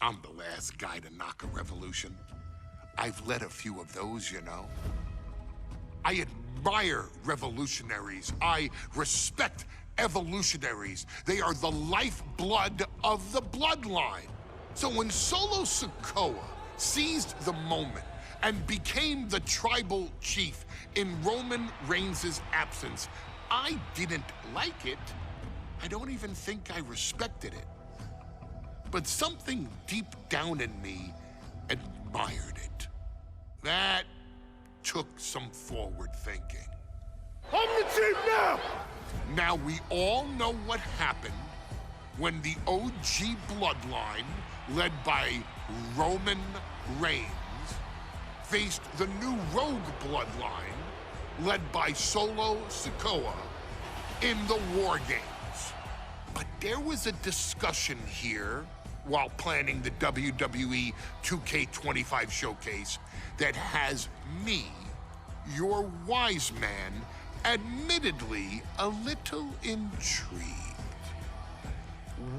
I'm the last guy to knock a revolution. I've led a few of those, you know. I admire revolutionaries. I respect evolutionaries. They are the lifeblood of the bloodline. So when Solo Sikoa seized the moment and became the tribal chief in Roman Reigns' absence, I didn't like it. I don't even think I respected it. But something deep down in me admired it. That took some forward thinking. I'm the chief now! Now we all know what happened when the OG bloodline, led by Roman Reigns, faced the new rogue bloodline, led by Solo Sikoa, in the Wargames. But there was a discussion here while planning the WWE 2K25 showcase that has me, your wise man, admittedly a little intrigued.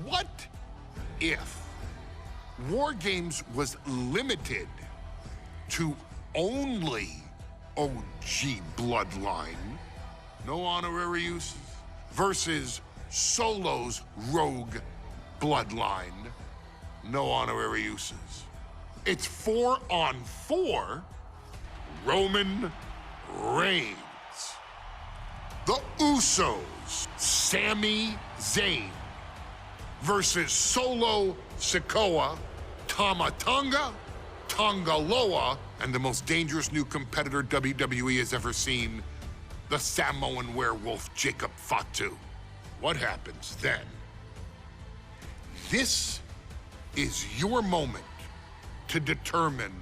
What if Wargames was limited to only OG bloodline, no honorary uses, versus Solo's rogue bloodline, no honorary uses? It's 4-on-4 Roman Reigns. The Usos, Sami Zayn, versus Solo Sikoa, Tama Tonga, Tongaloa, and the most dangerous new competitor WWE has ever seen, the Samoan werewolf Jacob Fatu. What happens then? This is your moment to determine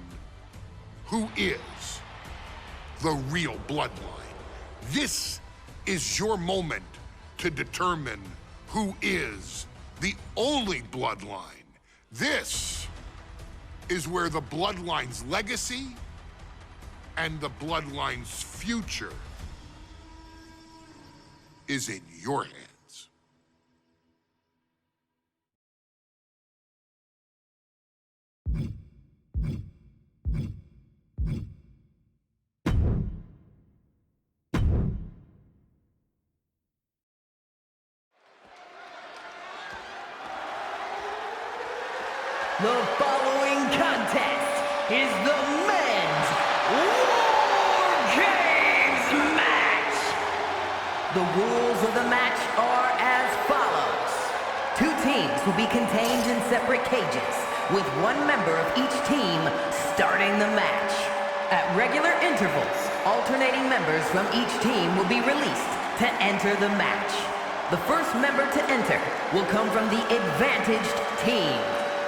who is the real bloodline. This is your moment to determine who is the only bloodline. This is where the bloodline's legacy and the bloodline's future is in your hands. The following contest is the men's Wargames match. The rules of the match are as follows. 2 teams will be contained in separate cages, with 1 member of each team starting the match. At regular intervals, alternating members from each team will be released to enter the match. The first member to enter will come from the advantaged team.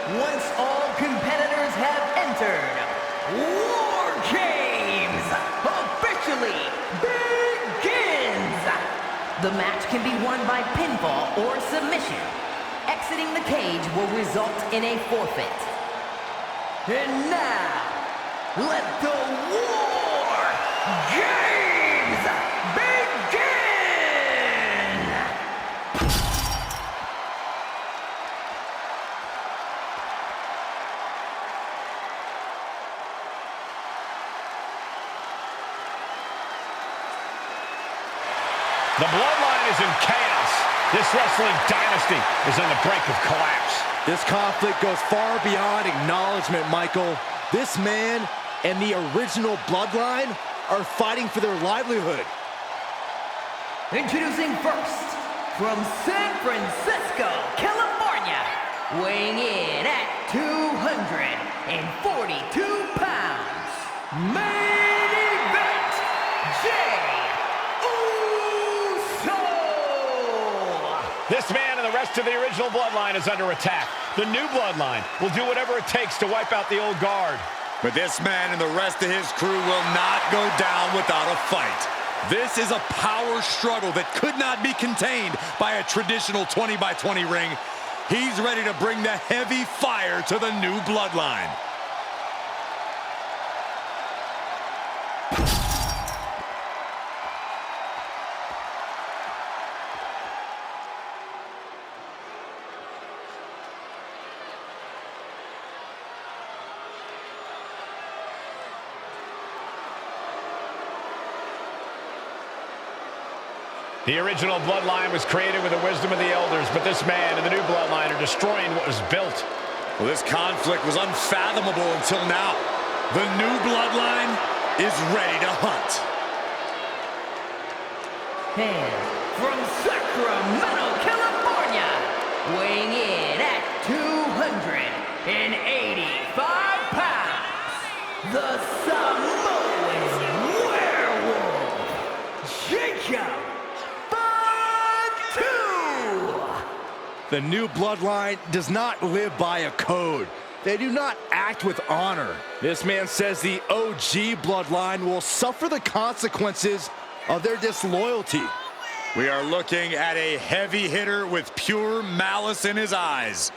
Once all competitors have entered, Wargames officially begins! The match can be won by pinfall or submission. Exiting the cage will result in a forfeit. And now, let the Wargames begin! The Bloodline is in chaos. This wrestling dynasty is on the brink of collapse. This conflict goes far beyond acknowledgement, Michael. This man and the original Bloodline are fighting for their livelihood. Introducing first, from San Francisco, California, weighing in at 242 pounds, main event, Jay Uso! This man and the rest of the original Bloodline is under attack. The new Bloodline will do whatever it takes to wipe out the old guard. But this man and the rest of his crew will not go down without a fight. This is a power struggle that could not be contained by a traditional 20-by-20 ring. He's ready to bring the heavy fire to the new Bloodline. The original Bloodline was created with the wisdom of the elders, but this man and the new Bloodline are destroying what was built. Well, this conflict was unfathomable until now. The new Bloodline is ready to hunt. And from Sacramento, California, weighing in at 285 pounds, the Samoan Werewolf, Jacob Fatu! The new Bloodline does not live by a code. They do not act with honor. This man says the OG Bloodline will suffer the consequences of their disloyalty. We are looking at a heavy hitter with pure malice in his eyes.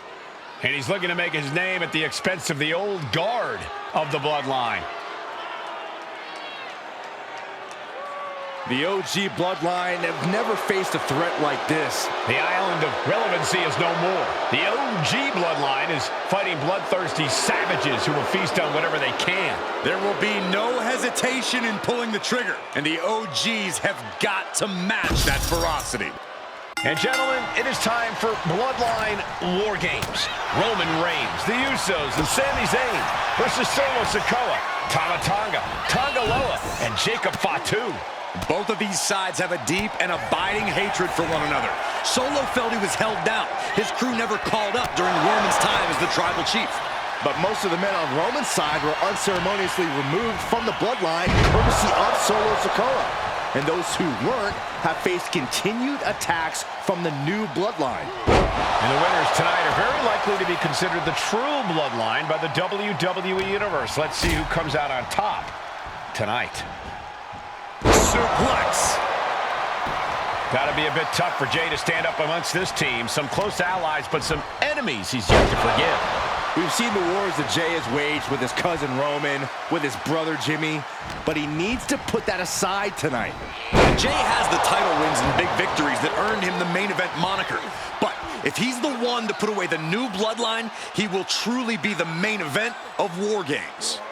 And he's looking to make his name at the expense of the old guard of the Bloodline. The OG Bloodline have never faced a threat like this. The island of relevancy is no more. The OG Bloodline is fighting bloodthirsty savages who will feast on whatever they can. There will be no hesitation in pulling the trigger, and the OGs have got to match that ferocity. And gentlemen, it is time for Bloodline Wargames. Roman Reigns, the Usos, and Sami Zayn versus Solo Sikoa, Tama Tonga, Tonga Loa, and Jacob Fatu. Both of these sides have a deep and abiding hatred for one another. Solo felt he was held down. His crew never called up during Roman's time as the tribal chief. But most of the men on Roman's side were unceremoniously removed from the Bloodline courtesy of Solo Sikoa. And those who weren't have faced continued attacks from the new Bloodline. And the winners tonight are very likely to be considered the true Bloodline by the WWE Universe. Let's see who comes out on top tonight. Suplex. Gotta be a bit tough for Jay to stand up amongst this team. Some close allies, but some enemies he's yet to forgive. We've seen the wars that Jay has waged with his cousin Roman, with his brother Jimmy, but he needs to put that aside tonight. Jay has the title wins and big victories that earned him the main event moniker. But if he's the one to put away the new Bloodline, he will truly be the main event of Wargames.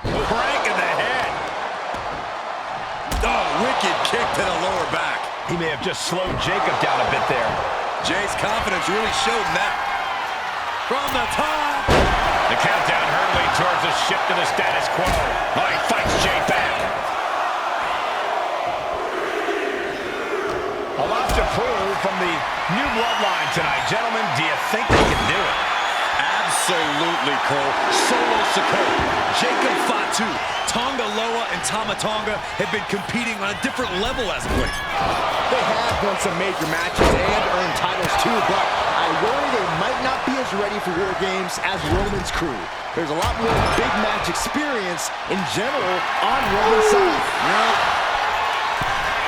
Crank in the head. Oh, wicked kick to the lower back. He may have just slowed Jacob down a bit there. Jay's confidence really showed in that. From the top. The countdown hurtling towards a shift to the status quo. Oh, he fights Jay back. A lot to prove from the new Bloodline tonight. Gentlemen, do you think they can do it? Absolutely, Cole. Solo Sikoa, Jacob Fatu, Tonga Loa, and Tama Tonga have been competing on a different level as of late. They have won some major matches and earned titles too, but I worry they might not be as ready for Wargames as Roman's crew. There's a lot more big match experience in general on Roman's side.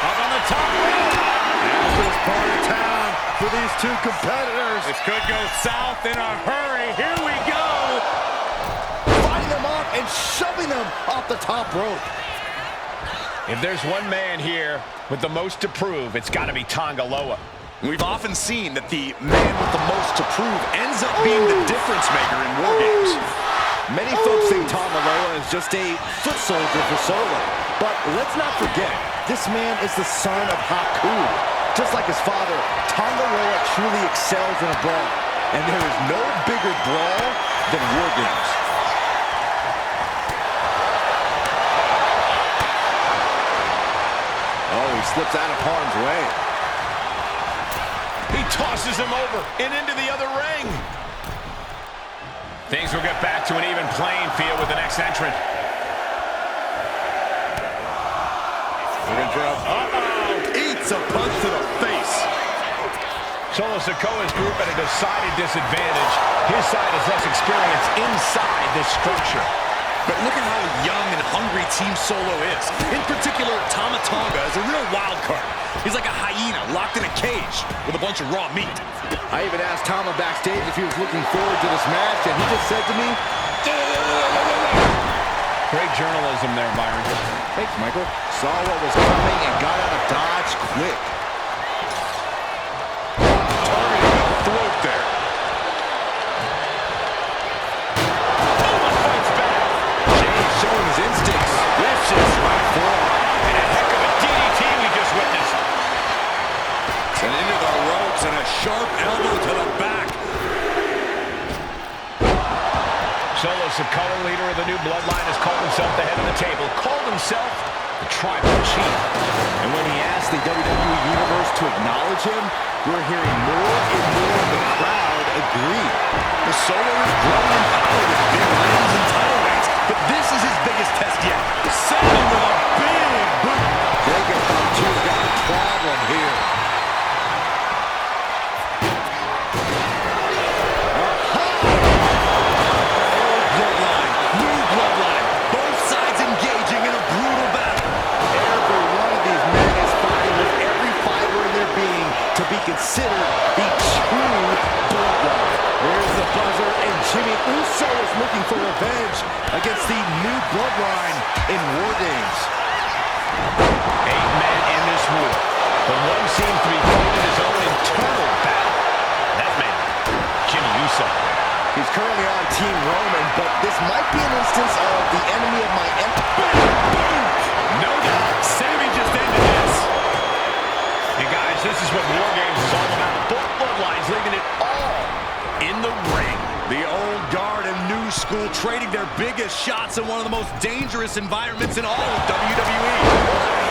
Up on the top rope. This part of town for these two competitors. This could go south in a hurry. Here we go. Fighting them off and shoving them off the top rope. If there's one man here with the most to prove, it's got to be Tonga Loa. We've often seen that the man with the most to prove ends up being the difference maker in Wargames. Many folks think Tonga Loa is just a foot soldier for Solo. But let's not forget, this man is the son of Haku. Just like his father, Tonga Loa truly excels in a brawl. And there is no bigger brawl than Wargames. Oh, he slips out of harm's way. He tosses him over and into the other ring. Things will get back to an even playing field with the next entrant. Looking for eats a punch to the face. Solo Sikoa's group at a decided disadvantage. His side has less experience inside this structure. But look at how young and hungry Team Solo is. In particular, Tama Tonga is a real wild card. He's like a hyena locked in a cage with a bunch of raw meat. I even asked Tama backstage if he was looking forward to this match, and he just said to me, great journalism there, Byron. thanks, Michael. Saw what was coming and got out of dodge quick. Targeting the throat there. Showing his instincts. Vicious right forearm. And a heck of a DDT we just witnessed. of the new Bloodline has called himself the head of the table, called himself the Tribal Chief. And when he asked the WWE Universe to acknowledge him, we're hearing more and more of the crowd agree. The Solo is growing in power with big wins and title reigns, but this is his biggest test yet. Sending with a big boot. Jacob Fatu's got a problem here. Considered the true Bloodline. There's the buzzer, and Jimmy Uso is looking for revenge against the new Bloodline in Wargames. 8 men in this war, but one seems to be fighting his own internal battle. That man, Jimmy Uso. He's currently on Team Roman, but this might be an instance of the enemy of my enemy. No doubt, Sammy just ended this. And guys, this is what Wargames is all about. Both Bloodlines leaving it all in the ring. The old guard and new school trading their biggest shots in one of the most dangerous environments in all of WWE.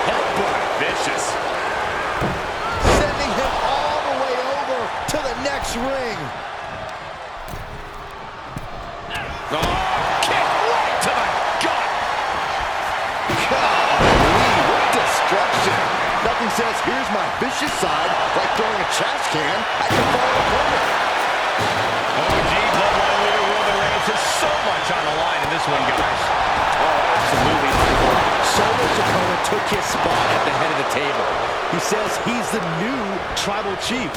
Headbutt, vicious. Sending him all the way over to the next ring. Kick right to the gut. Golly, what destruction. Nothing says, here's my vicious side, like throwing a trash can at your fallen opponent. OG Bloodline leader Roman Reigns has so much on the line in this one, guys. Oh, absolutely. Solo Sikoa took his spot at the head of the table. He says he's the new Tribal Chief.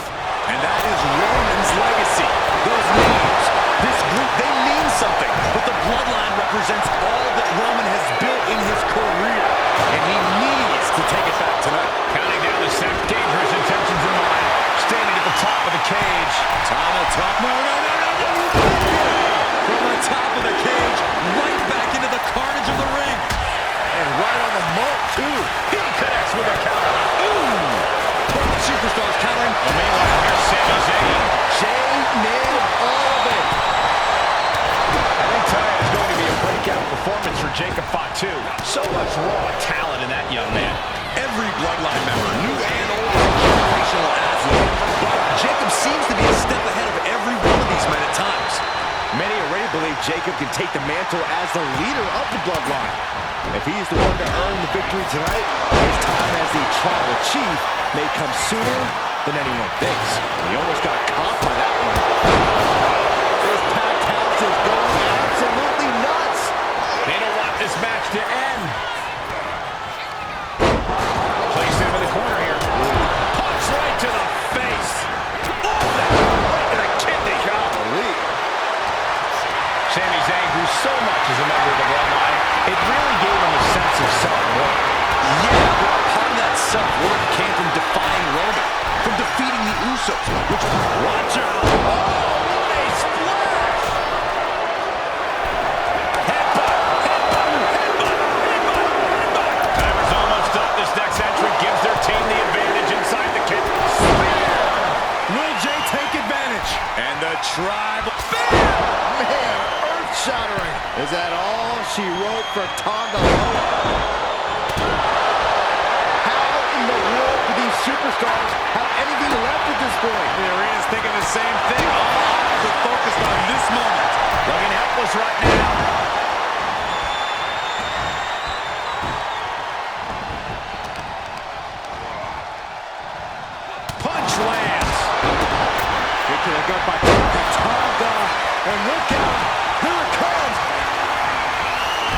And that is Roman's legacy. Those names, this group, they mean something. But the Bloodline represents all that Roman has built in his career. And he needs to take it back tonight. Counting down the set, dangerous intentions in mind. Standing at the top of the cage. From the top of the cage, right back into the carnage of the ring. And right on the mark, too. He connects with a counter. Both superstars countering. Meanwhile, here's Sami Zayn. Jay nailed all of it. I think tonight is going to be a breakout performance for Jacob Fatu. So much raw talent in that young man. Every Bloodline member, new and old, is a generational athlete. But Jacob seems to be a step ahead of every one of these men at times. Many already believe Jacob can take the mantle as the leader of the Bloodline. If he's the one to earn the victory tonight, his time as the Tribal Chief may come sooner than anyone thinks. He almost got caught by that one. This packed house is going absolutely nuts. They don't want this match to end. Placed him in the corner here. Punch right to the face. Oh, that's right to the kidney. Golly. Sami Zayn grew so much as a member of the Bloodline, it really gave him a sense of self-worth. Yeah, but part of that self-worth came from defying Roman, from defeating the Usos, which was, watch out. Oh, what a splash! Headbutt. Timer's almost up. This next entrant gives their team the advantage inside the cage. Will Jay take advantage? And the Tribe. Man, earth-shattering. Is that all she wrote for Tonga Loa? How in the world do these superstars have anything left at this point? The arena's thinking the same thing. All eyes are focused on this moment. Looking helpless right now. Punch lands. Kick to the gut by Tonga. And look out. Here it comes.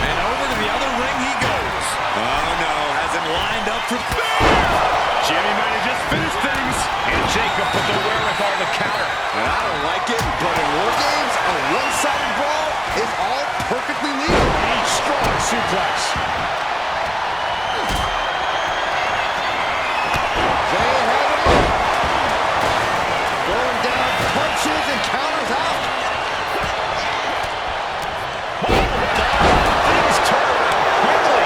And over to the other ring he goes. Oh no, has him lined up for Jimmy might have just finished things. And Jacob put the wherewithal to counter. And I don't like it, but in Wargames, a one-sided brawl is all perfectly legal. Strong suplex. Zayn had him up. Throwing down punches and counters out. Things turn quickly.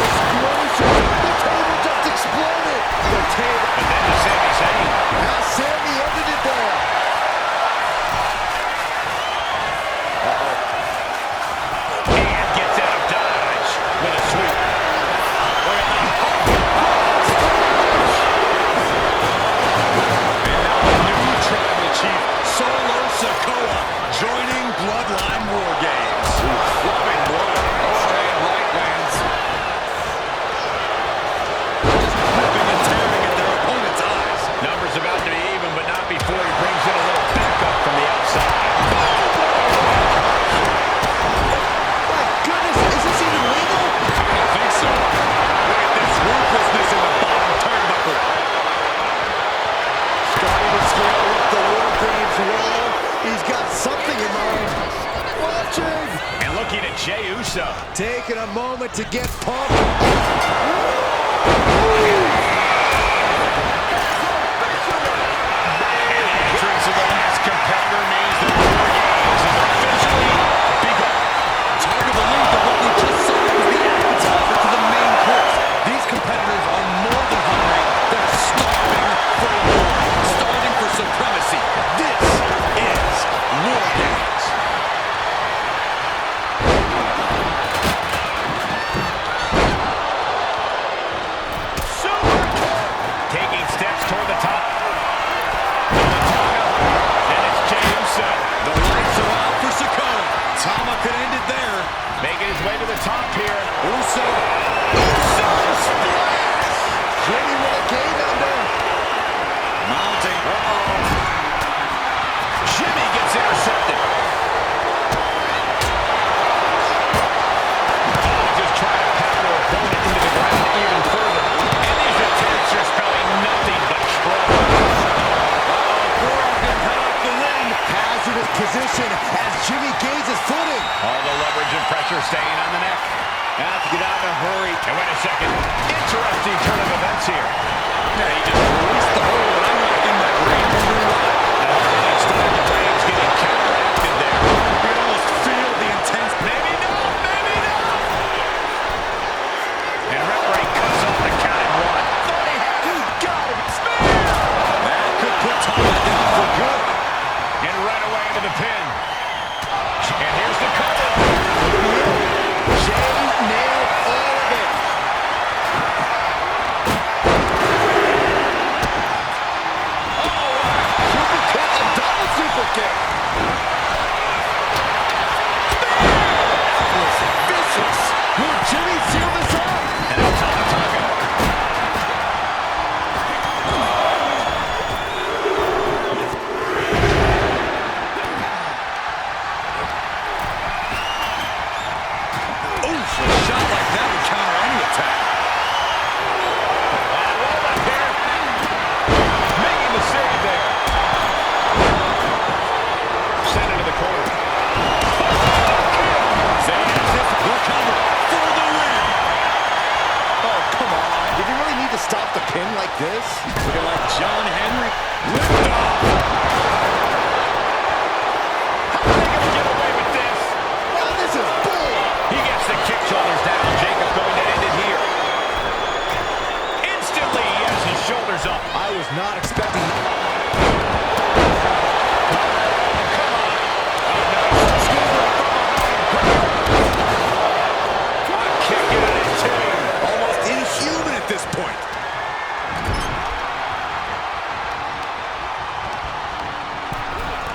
Explosion. The table just exploded. The table. And then to Sami Zayn. Now Sammy ended it there. And looking at Jey Uso. Taking a moment to get pumped. And the entrance of the last competitor means the Wargames is officially begun. It's hard to believe that what we just saw was the appetizer to the main course. These competitors are more than hungry. They're starving for war, starving for supremacy. This is War Games. Super kick. Taking steps toward the top. And it's Jey Uso. The lights are out for Sikoa. Tama could end it there. Making his way to the top here. Uso. Uso splash. Jimmy with a game ender. Mounting. Jimmy gets intercepted. Just trying to pound their opponent into the ground even further. And these attempts are spelling nothing but trouble. Oregon cut off the ring. Hazardous position as Jimmy gains his footing. All the leverage and pressure staying on the neck. Have to get out in a hurry. And wait a second. Interesting turn of events here. Yeah, he just released the hold, and I'm not in that brain wondering why. Next time the brain's getting counteracted there. You can almost feel the intense. Maybe not, maybe not. And referee cuts off the count at one. Thought he had him. Got him. Spear! That could put Tama down for good. And right away into the pin. And here's the cover. Jay nailed all of it. Super kick, a double super kick. That was vicious. Will Jimmy seal this up? And now Tonga. Oof, a shot like that would counter any attack. Roll up here. Making the save there. Send it to the corner. The cover for the win. Oh, come on. Did you really need to stop the pin like this? Looking like John Henry. Lift off. How are they going to get away with this? Oh, this is bull. He gets the kick shoulders down. Jacob going to end it here. Instantly, he has his shoulders up. I was not expecting Kick out at two. Almost inhuman at this point.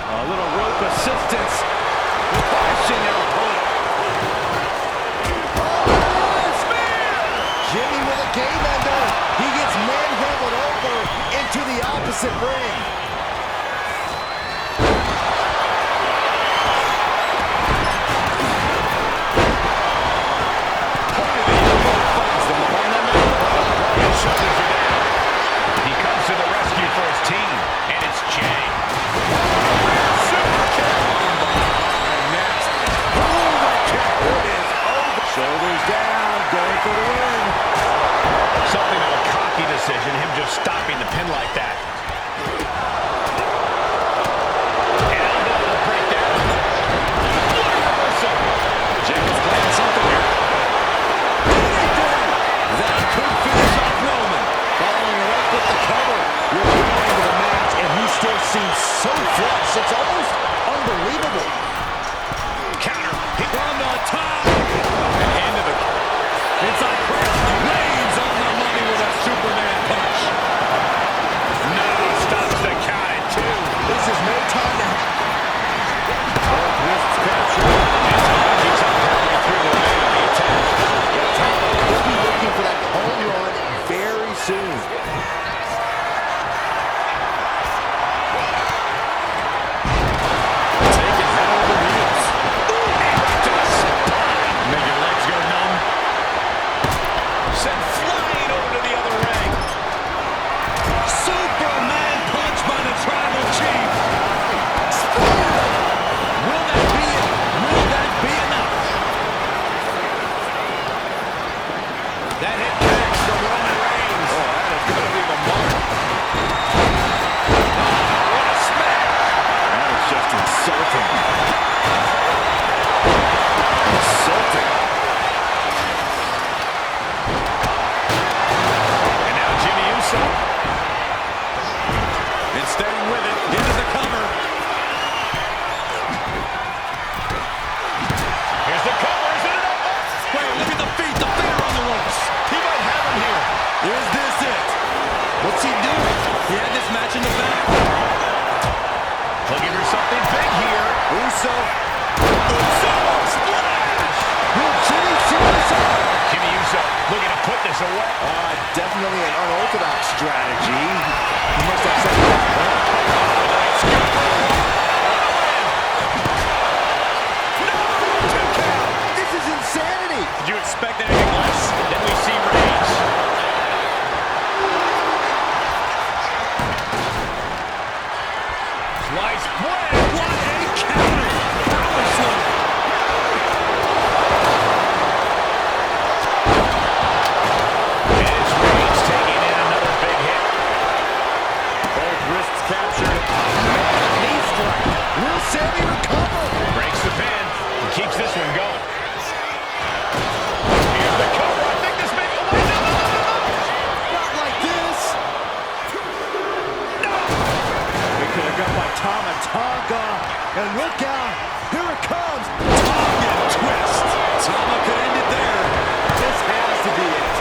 a little rope assistance. Flashing their opponent. Jimmy with a game ender. He gets manhandled over into the opposite ring. He comes to the rescue for his team, and it's Jey. Shoulders down, going for the win. Something of a cocky decision, him just stopping the pin like that. And elbow will break down. What a reversal. Jacob's playing something here. That could finish off Roman. Following it up with the cover. We're going into the match, and he still seems so fresh. It's almost unbelievable. Counter. He found on top. And into the inside cross. Lays on the money with a Superman punch. stays away. Definitely an unorthodox strategy. He must have said that. This is insanity. Did you expect anything less? Then we see Reigns. Sliced bread. What a counter. Power slam. It's Reigns taking in another big hit. Both wrists captured. Knee strike. Will Sammy recover? Breaks the pin. And keeps this one going. Here's the cover. I think this may... Oh, wait, no. Not like this. It could have got by Tonga. And look out. Here it comes. Tonga twist. Tama could end it there. This has to be it.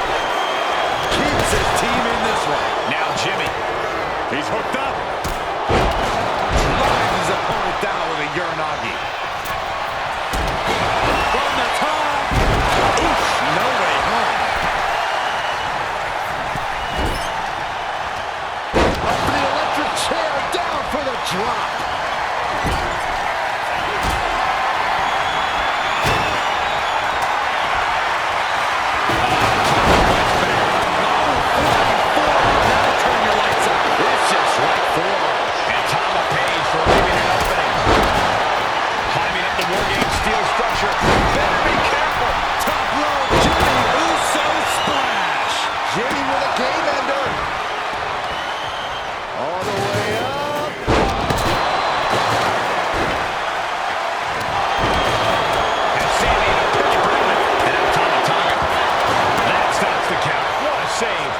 Keeps his team in this one. Now Jimmy. He's hooked up. Drives his opponent down with a Uranagi. From the top. Oof, no way home. Up the electric chair. Down for the drop. Wargames steel structure. Better be careful. Top rope. Jimmy Uso splash. Jimmy with a game ender. All the way up. And Sammy in a pinch predicament. And now Tonga. That stops the count. What a save.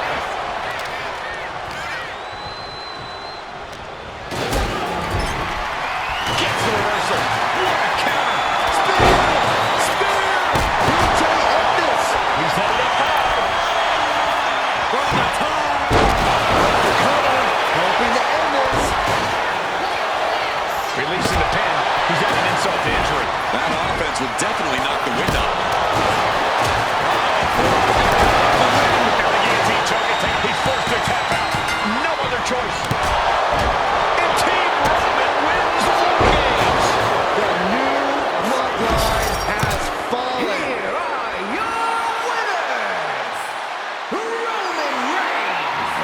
Gets the reversal. What a counter. He's headed up high. From the top. Recover. Hoping to end this. Releasing the pin. He's got an insult to injury. That offense would definitely knock the wind out of him. Now the guillotine choke attack. He's forced to tap out. No other choice. And Team Roman wins the Wargames. The new bloodline has fallen. Here are your winners, Roman Reigns,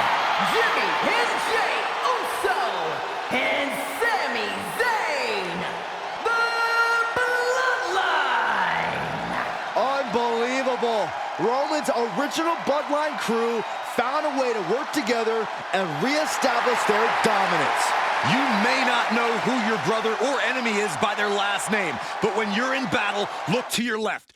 Jimmy and Jay Uso, and Sami Zayn, the Bloodline. Unbelievable. Roman's original bloodline crew found a way to work together and reestablish their dominance. You may not know who your brother or enemy is by their last name, but when you're in battle, look to your left.